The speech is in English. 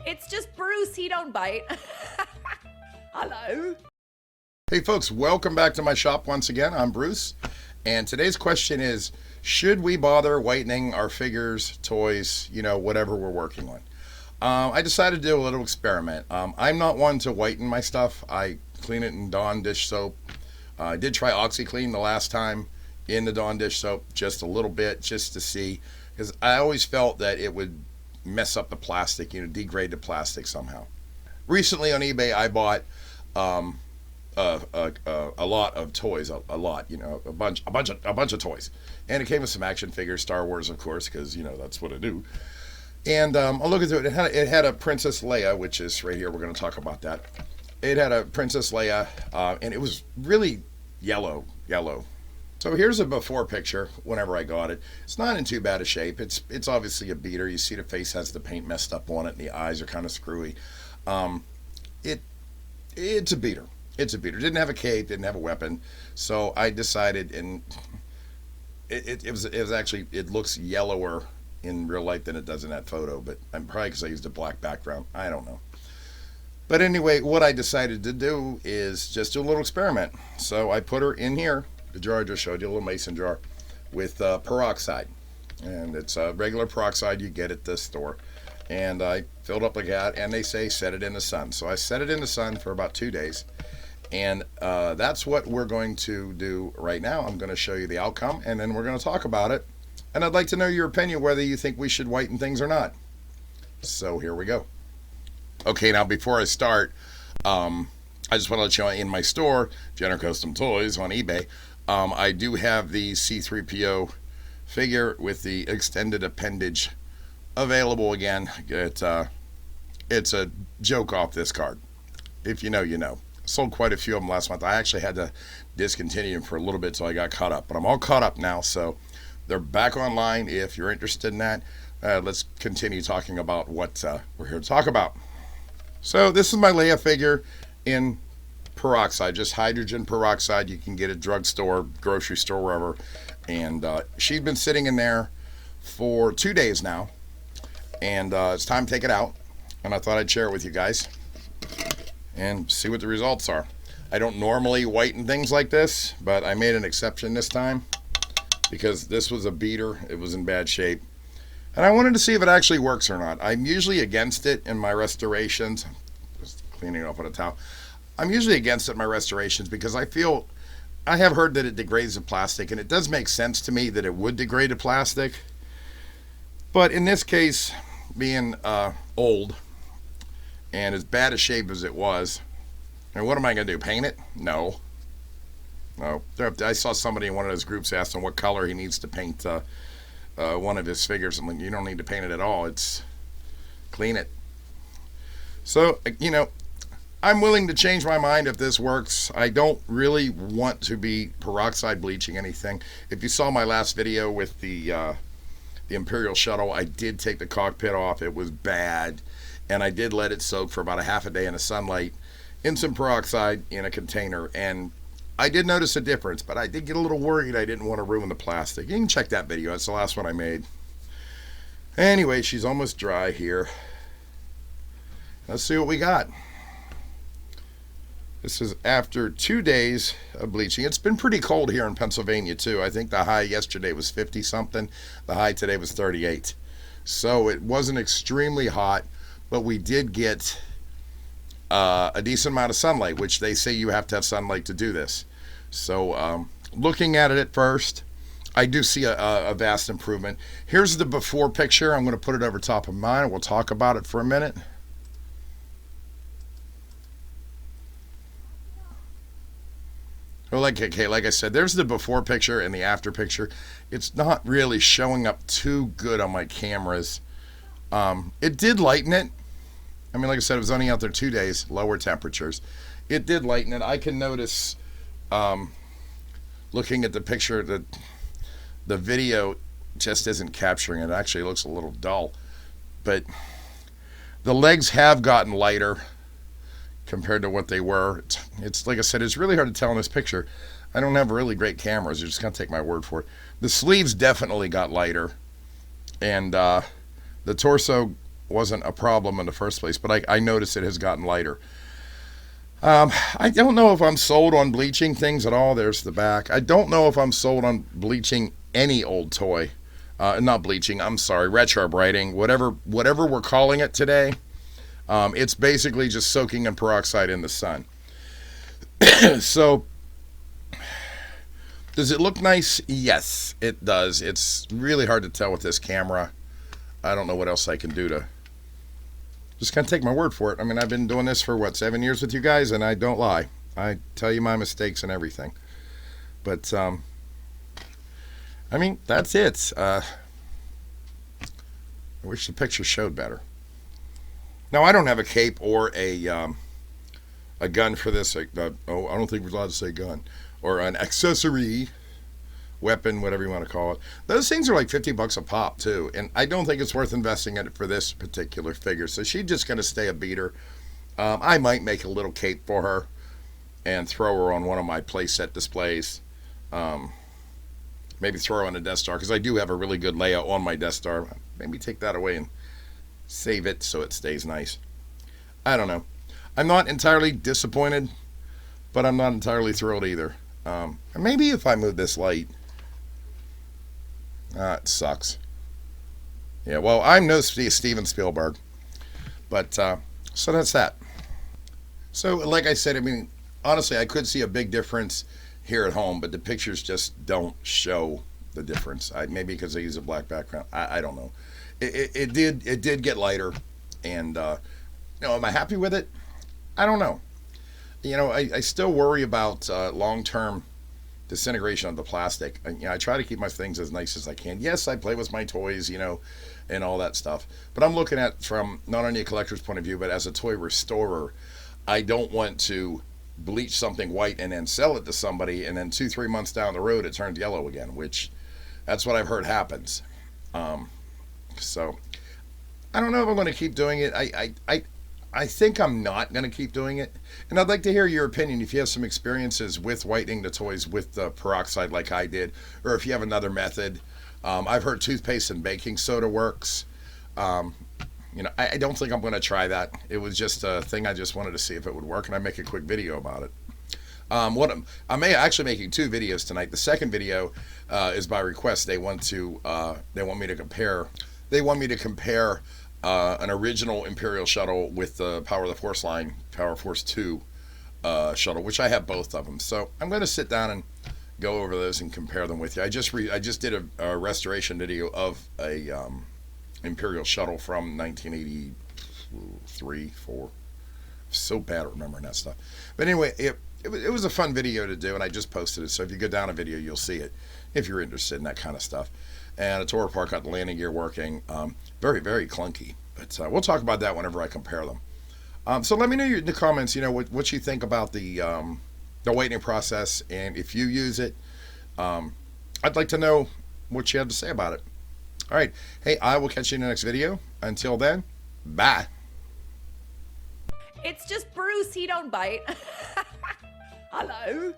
It's just Bruce, he don't bite. Hello. Hey folks, welcome back to my shop once again. I'm Bruce, and today's question is, should we bother whitening our figures, toys, whatever we're working on? I decided to do a little experiment. I'm not one to whiten my stuff. I clean it in Dawn dish soap. I did try OxyClean the last time in the Dawn dish soap, just a little bit, just to see, because I always felt that it would mess up the plastic, degrade the plastic somehow. Recently on eBay, I bought a lot of toys, a bunch of toys, and it came with some action figures, Star Wars, of course, because that's what I do. And I'll look into it. It had a Princess Leia, which is right here. We're going to talk about that. It had a Princess Leia, and it was really yellow. So here's a before picture whenever I got it. It's not in too bad a shape. It's obviously a beater. You see the face has the paint messed up on it, and the eyes are kind of screwy. It's a beater. It's a beater. Didn't have a cape, didn't have a weapon. So I decided, and it was actually, it looks yellower in real life than it does in that photo, but I'm probably because I used a black background. I don't know. But anyway, what I decided to do is just do a little experiment. So I put her in here, the jar I just showed you, a little mason jar, with peroxide. And it's a regular peroxide you get at the store. And I filled up like that, and they say set it in the sun. So I set it in the sun for about 2 days. And that's what we're going to do right now. I'm going to show you the outcome, and then we're going to talk about it. And I'd like to know your opinion, whether you think we should whiten things or not. So here we go. Okay, now before I start, I just want to let you know, in my store, Jenner Custom Toys on eBay, I do have the C-3PO figure with the extended appendage available again. It's a joke off this card. If you know, you know. Sold quite a few of them last month. I actually had to discontinue them for a little bit till I got caught up, but I'm all caught up now, so they're back online. If you're interested in that, let's continue talking about what we're here to talk about. So this is my Leia figure in peroxide, just hydrogen peroxide. You can get at drugstore, grocery store, wherever. And she's been sitting in there for 2 days now, and it's time to take it out. And I thought I'd share it with you guys and see what the results are. I don't normally whiten things like this, but I made an exception this time because this was a beater. It was in bad shape, and I wanted to see if it actually works or not. I'm usually against it in my restorations. Just cleaning it off with a towel. I'm usually against it in my restorations because I have heard that it degrades the plastic, and it does make sense to me that it would degrade the plastic. But in this case, being old and as bad a shape as it was, and what am I going to do, paint it? No. I saw somebody in one of those groups asked him what color he needs to paint one of his figures. I'm like, you don't need to paint it at all. It's clean it. So, I'm willing to change my mind if this works. I don't really want to be peroxide bleaching anything. If you saw my last video with the Imperial Shuttle, I did take the cockpit off. It was bad, and I did let it soak for about a half a day in the sunlight in some peroxide in a container, and I did notice a difference, but I did get a little worried. I didn't want to ruin the plastic. You can check that video. That's the last one I made. Anyway, she's almost dry here. Let's see what we got. This is after 2 days of bleaching. It's been pretty cold here in Pennsylvania too. I think the high yesterday was 50 something. The high today was 38. So it wasn't extremely hot, but we did get a decent amount of sunlight, which they say you have to have sunlight to do this. So looking at it at first, I do see a vast improvement. Here's the before picture. I'm going to put it over top of mine. We'll talk about it for a minute. Well, like I said, there's the before picture and the after picture. It's not really showing up too good on my cameras. It did lighten it. I mean, like I said, it was only out there 2 days, lower temperatures. It did lighten it. I can notice, looking at the picture, that the video just isn't capturing it. It actually looks a little dull. But the legs have gotten lighter compared to what they were. It's like I said, it's really hard to tell in this picture. I don't have really great cameras. You're just going to take my word for it. The sleeves definitely got lighter. And the torso wasn't a problem in the first place, but I noticed it has gotten lighter. I don't know if I'm sold on bleaching things at all. There's the back. I don't know if I'm sold on bleaching any old toy. Not bleaching, I'm sorry, retro brighting, whatever we're calling it today. It's basically just soaking in peroxide in the sun. So, does it look nice? Yes, it does. It's really hard to tell with this camera. I don't know what else I can do to just kind of take my word for it. I mean, I've been doing this for, 7 years with you guys, and I don't lie. I tell you my mistakes and everything. But, I mean, that's it. I wish the picture showed better. Now, I don't have a cape or a gun for this. I don't think we're allowed to say gun. Or an accessory, weapon, whatever you want to call it. Those things are like $50 a pop, too. And I don't think it's worth investing in it for this particular figure. So she's just going to stay a beater. I might make a little cape for her and throw her on one of my playset displays. Maybe throw her on a Death Star, because I do have a really good layout on my Death Star. Maybe take that away and save it so it stays nice. I don't know. I'm not entirely disappointed, but I'm not entirely thrilled either. Maybe if I move this light. It sucks. Yeah, well, I'm no Steven Spielberg. But, so that's that. So, like I said, I mean, honestly, I could see a big difference here at home, but the pictures just don't show the difference. Maybe because I use a black background. I don't know. It did get lighter, and am I happy with it? I don't know. I still worry about long-term disintegration of the plastic. I try to keep my things as nice as I can. Yes, I play with my toys, and all that stuff. But I'm looking at from not only a collector's point of view, but as a toy restorer. I don't want to bleach something white and then sell it to somebody, and then 2-3 months down the road it turns yellow again, which that's what I've heard happens. So I don't know if I'm going to keep doing it. I think I'm not going to keep doing it. And I'd like to hear your opinion if you have some experiences with whitening the toys with the peroxide like I did, or if you have another method. I've heard toothpaste and baking soda works. I don't think I'm going to try that. It was just a thing I just wanted to see if it would work, and I make a quick video about it. I'm actually making 2 videos tonight. The second video is by request. They want me to compare. They want me to compare an original Imperial shuttle with the Power of the Force line, Power Force 2 shuttle, which I have both of them. So I'm going to sit down and go over those and compare them with you. I just did a restoration video of a Imperial shuttle from 1983, 4. So bad at remembering that stuff. But anyway, it was a fun video to do, and I just posted it. So if you go down a video, you'll see it if you're interested in that kind of stuff. And a tore apart, got the landing gear working. Very, very clunky. But we'll talk about that whenever I compare them. So let me know in the comments, what you think about the whitening process, and if you use it. I'd like to know what you have to say about it. All right. Hey, I will catch you in the next video. Until then, bye. It's just Bruce, he don't bite. Hello.